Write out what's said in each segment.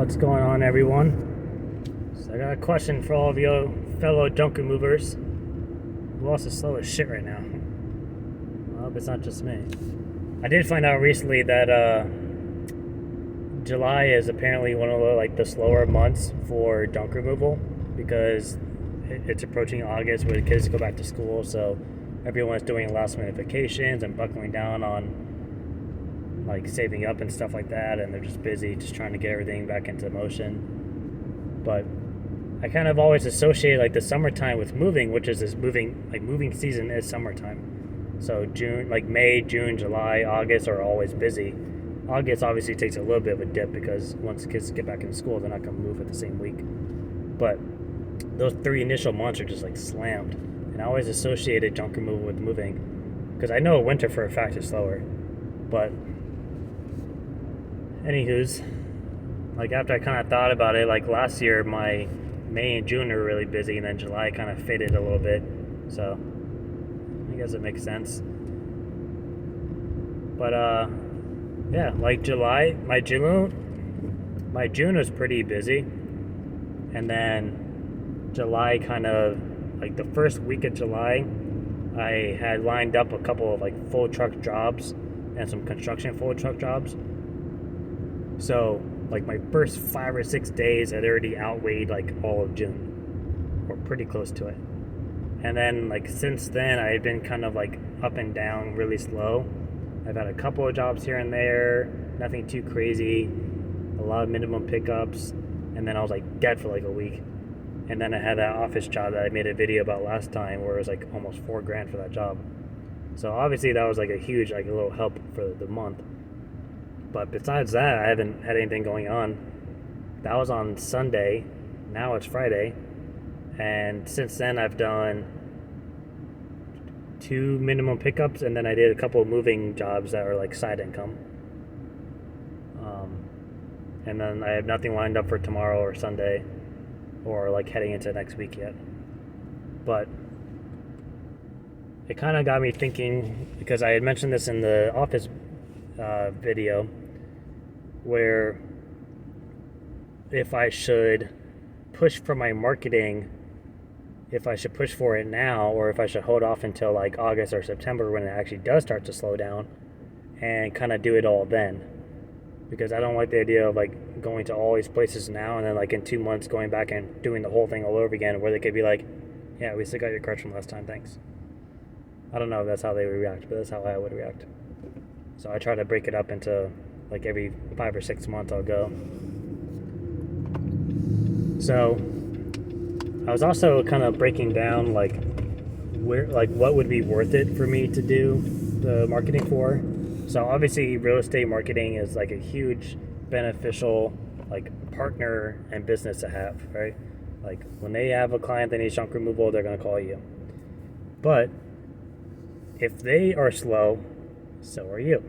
What's going on, everyone? So I got a question for all of you fellow junker movers. Who else is slow as shit right now? I hope it's not just me. I did find out recently that July is apparently one of the slower months for junk removal because it's approaching August where the kids go back to school, so everyone's doing last minute vacations and buckling down on like saving up and stuff like that, and they're just busy just trying to get everything back into motion. But I kind of always associate like the summertime with moving, which is this moving season is summertime. So June, like May, June, July, August are always busy. August obviously takes a little bit of a dip because once kids get back into school, they're not going to move at the same week. But those 3 initial months are just like slammed. And I always associated junk removal with moving because I know winter for a fact is slower. But anywho's, like after I kind of thought about it, like last year my May and June were really busy, and then July kind of faded a little bit. So I guess it makes sense. But yeah, like July, my June was pretty busy, and then July kind of like the first week of July, I had lined up a couple of like full truck jobs and some construction full truck jobs. So like my first 5 or 6 days had already outweighed like all of June, or pretty close to it. And then like since then I had been kind of like up and down, really slow. I've had a couple of jobs here and there, nothing too crazy, a lot of minimum pickups, and then I was like dead for like a week. And then I had that office job that I made a video about last time where it was like almost $4,000 for that job. So obviously that was like a huge, like a little help for the month. But besides that, I haven't had anything going on. That was on Sunday. Now it's Friday. And since then, I've done 2 minimum pickups, and then I did a couple of moving jobs that were like side income. And then I have nothing lined up for tomorrow or Sunday or like heading into next week yet. But it kind of got me thinking, because I had mentioned this in the office video, where if I should push for my marketing, if I should push for it now, or if I should hold off until like August or September when it actually does start to slow down and kind of do it all then. Because I don't like the idea of like going to all these places now and then like in 2 months going back and doing the whole thing all over again, where they could be like, yeah, we still got your cards from last time, thanks. I don't know if that's how they would react, but that's how I would react. So I try to break it up into like every 5 or 6 months I'll go. So I was also kind of breaking down like where, like what would be worth it for me to do the marketing for. So obviously real estate marketing is like a huge beneficial like partner and business to have, right? Like when they have a client that needs junk removal, they're going to call you. But if they are slow, so are you.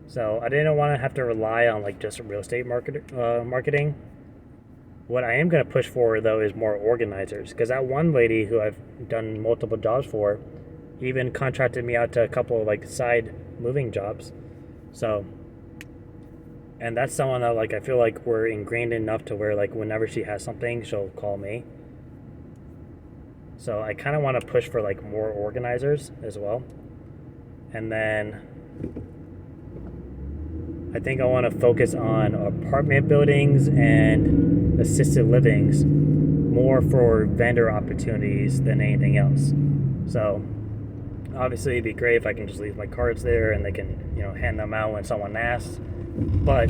So I didn't want to have to rely on like just real estate marketing. What I am going to push for though is more organizers, because that one lady who I've done multiple jobs for even contracted me out to a couple of like side moving jobs. So, and that's someone that like I feel like we're ingrained enough to where like whenever she has something, she'll call me. So I kind of want to push for like more organizers as well. And then I think I want to focus on apartment buildings and assisted livings more for vendor opportunities than anything else. So obviously it'd be great if I can just leave my cards there and they can, hand them out when someone asks. But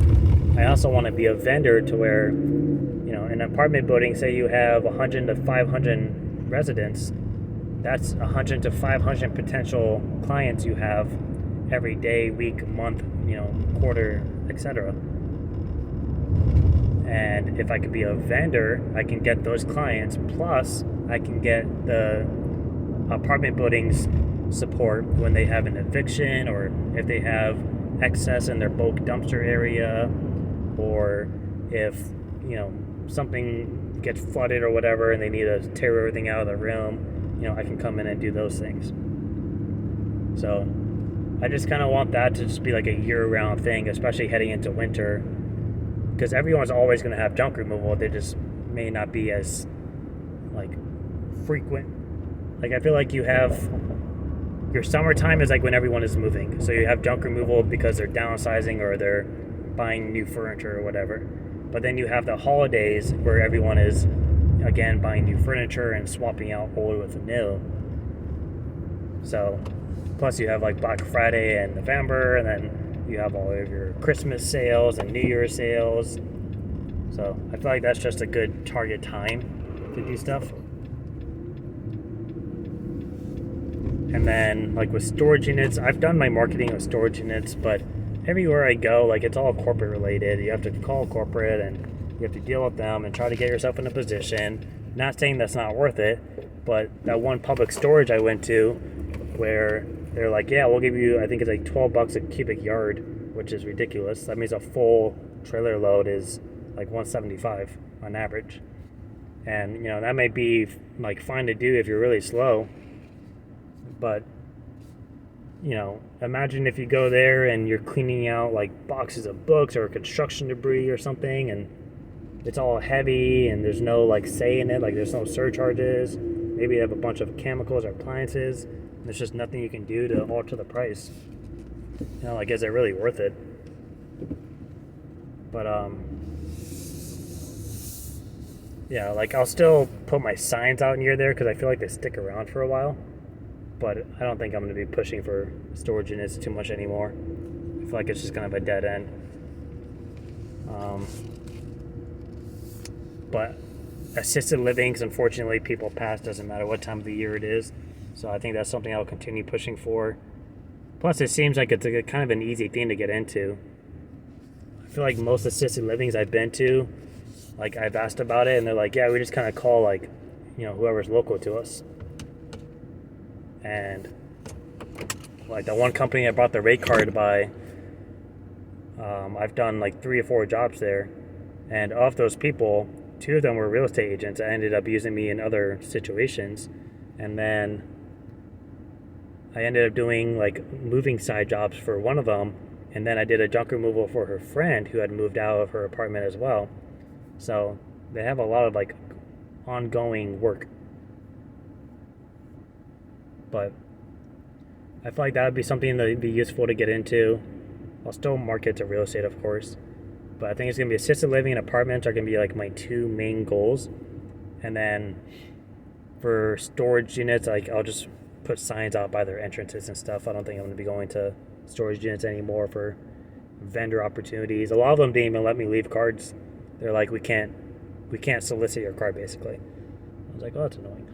I also want to be a vendor to where, in an apartment building, say you have 100 to 500 residents, that's 100 to 500 potential clients you have every day, week, month, quarter, etc. And if I could be a vendor, I can get those clients, plus I can get the apartment buildings support when they have an eviction, or if they have excess in their bulk dumpster area, or if something gets flooded or whatever and they need to tear everything out of the room, I can come in and do those things. So I just kind of want that to just be like a year-round thing, especially heading into winter, because everyone's always going to have junk removal. They just may not be as like frequent. Like I feel like you have your summertime is like when everyone is moving, so you have junk removal because they're downsizing or they're buying new furniture or whatever. But then you have the holidays where everyone is again buying new furniture and swapping out old with new. So plus you have like Black Friday in November, and then you have all of your Christmas sales and New Year's sales. So I feel like that's just a good target time to do stuff. And then like with storage units, I've done my marketing with storage units, but everywhere I go, like it's all corporate related. You have to call corporate and you have to deal with them and try to get yourself in a position. Not saying that's not worth it, but that one public storage I went to where they're like, yeah, we'll give you, I think it's like $12 a cubic yard, which is ridiculous. That means a full trailer load is like $175 on average. And you know, that might be like fine to do if you're really slow. But, you know, imagine if you go there and you're cleaning out like boxes of books or construction debris or something, and it's all heavy and there's no like say in it, like there's no surcharges. Maybe you have a bunch of chemicals or appliances. And there's just nothing you can do to alter the price. You know, like, is it really worth it? But, yeah, like I'll still put my signs out near there because I feel like they stick around for a while. But I don't think I'm going to be pushing for storage units too much anymore. I feel like it's just kind of a dead end. But assisted livings, unfortunately, people pass, doesn't matter what time of the year it is. So I think that's something I'll continue pushing for. Plus, it seems like it's a kind of an easy thing to get into. I feel like most assisted livings I've been to, like I've asked about it, and they're like, yeah, we just kind of call like, you know, whoever's local to us. And like the one company I brought the rate card by, I've done like 3 or 4 jobs there, and of those people, 2 of them were real estate agents that ended up using me in other situations. And then I ended up doing like moving side jobs for one of them, and then I did a junk removal for her friend who had moved out of her apartment as well. So they have a lot of like ongoing work. But I feel like that would be something that would be useful to get into. I'll still market to real estate, of course. But I think it's going to be assisted living and apartments are going to be like my 2 main goals. And then for storage units, like I'll just put signs out by their entrances and stuff. I don't think I'm going to be going to storage units anymore for vendor opportunities. A lot of them didn't even let me leave cards. They're like, we can't solicit your card, basically. I was like, oh, that's annoying.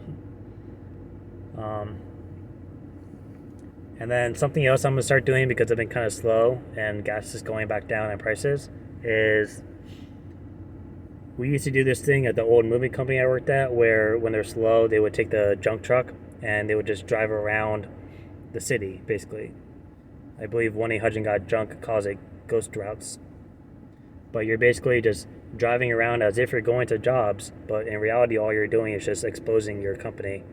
And then something else I'm going to start doing because I've been kind of slow and gas is going back down in prices is we used to do this thing at the old moving company I worked at where when they're slow, they would take the junk truck and they would just drive around the city, basically. I believe 1-800-GOT-JUNK calls it ghost routes. But you're basically just driving around as if you're going to jobs, but in reality, all you're doing is just exposing your company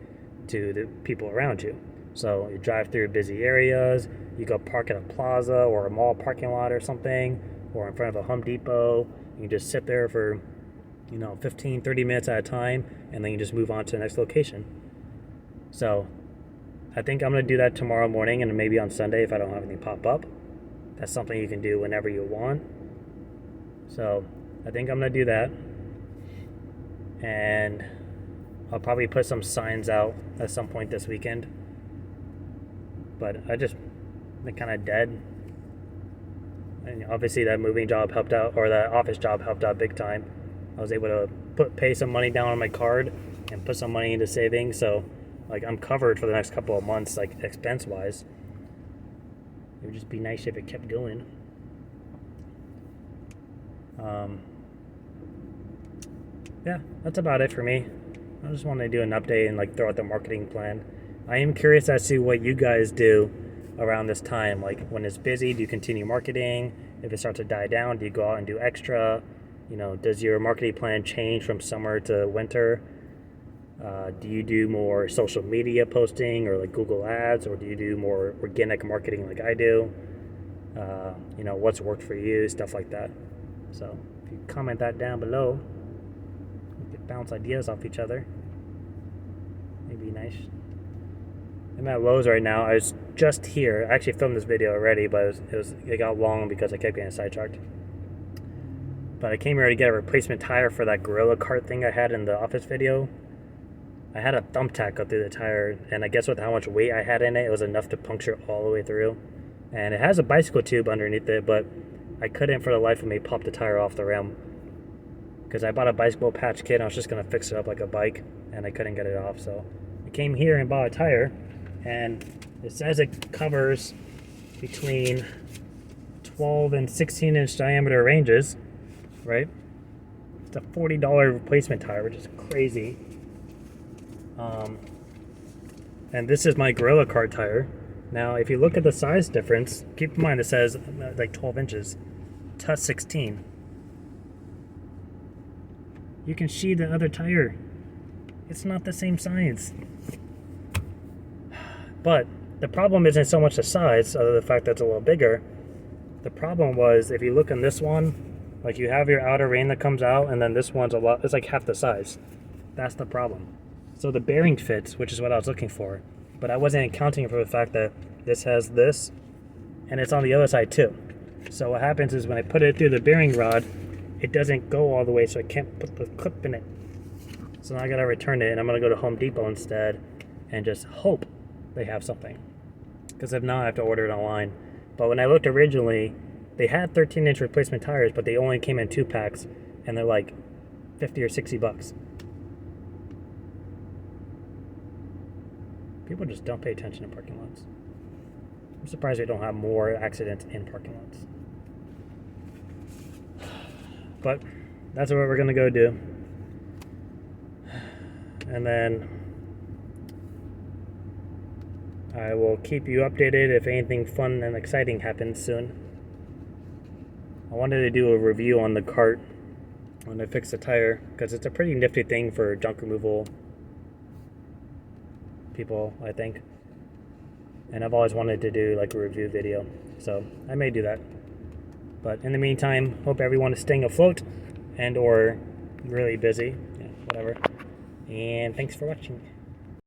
to the people around you. So you drive through busy areas, you go park at a plaza or a mall parking lot or something, or in front of a Home Depot. You can just sit there for, 15, 30 minutes at a time, and then you just move on to the next location. So I think I'm going to do that tomorrow morning and maybe on Sunday if I don't have anything pop up. That's something you can do whenever you want. So I think I'm going to do that. And I'll probably put some signs out at some point this weekend. But I just been kind of dead. And obviously that moving job helped out, or that office job helped out big time. I was able to pay some money down on my card and put some money into savings. So like I'm covered for the next couple of months, like expense wise. It would just be nice if it kept going. Yeah, that's about it for me. I just wanted to do an update and like throw out the marketing plan. I am curious as to what you guys do around this time. Like when it's busy, do you continue marketing? If it starts to die down, do you go out and do extra? Does your marketing plan change from summer to winter? Do you do more social media posting or like Google Ads, or do you do more organic marketing like I do? What's worked for you, stuff like that. So if you comment that down below, we could bounce ideas off each other. Maybe nice. I'm at Lowe's right now. I was just here. I actually filmed this video already, but it got long because I kept getting sidetracked. But I came here to get a replacement tire for that Gorilla cart thing I had in the office video. I had a thumbtack go through the tire, and I guess with how much weight I had in it, it was enough to puncture all the way through. And it has a bicycle tube underneath it, but I couldn't for the life of me pop the tire off the rim. Because I bought a bicycle patch kit and I was just going to fix it up like a bike, and I couldn't get it off. So I came here and bought a tire, and it says it covers between 12 and 16 inch diameter ranges, right? It's a $40 replacement tire, which is crazy. And this is my Gorilla cart tire. Now, if you look at the size difference, keep in mind it says like 12 inches to 16. You can see the other tire. It's not the same size. But the problem isn't so much the size, other than the fact that it's a little bigger. The problem was, if you look on this one, like you have your outer ring that comes out, and then this one's it's like half the size. That's the problem. So the bearing fits, which is what I was looking for, but I wasn't accounting for the fact that this has this, and it's on the other side too. So what happens is when I put it through the bearing rod, it doesn't go all the way, so I can't put the clip in it. So now I gotta return it, and I'm gonna go to Home Depot instead and just hope they have something. Because if not, I have to order it online. But when I looked originally, they had 13-inch replacement tires, but they only came in 2 packs, and they're like 50 or 60 bucks. People just don't pay attention in parking lots. I'm surprised we don't have more accidents in parking lots. But that's what we're gonna go do. And then I will keep you updated if anything fun and exciting happens soon. I wanted to do a review on the cart when I fix the tire, because it's a pretty nifty thing for junk removal people, I think. And I've always wanted to do like a review video, so I may do that. But in the meantime, hope everyone is staying afloat and or really busy, yeah, whatever. And thanks for watching.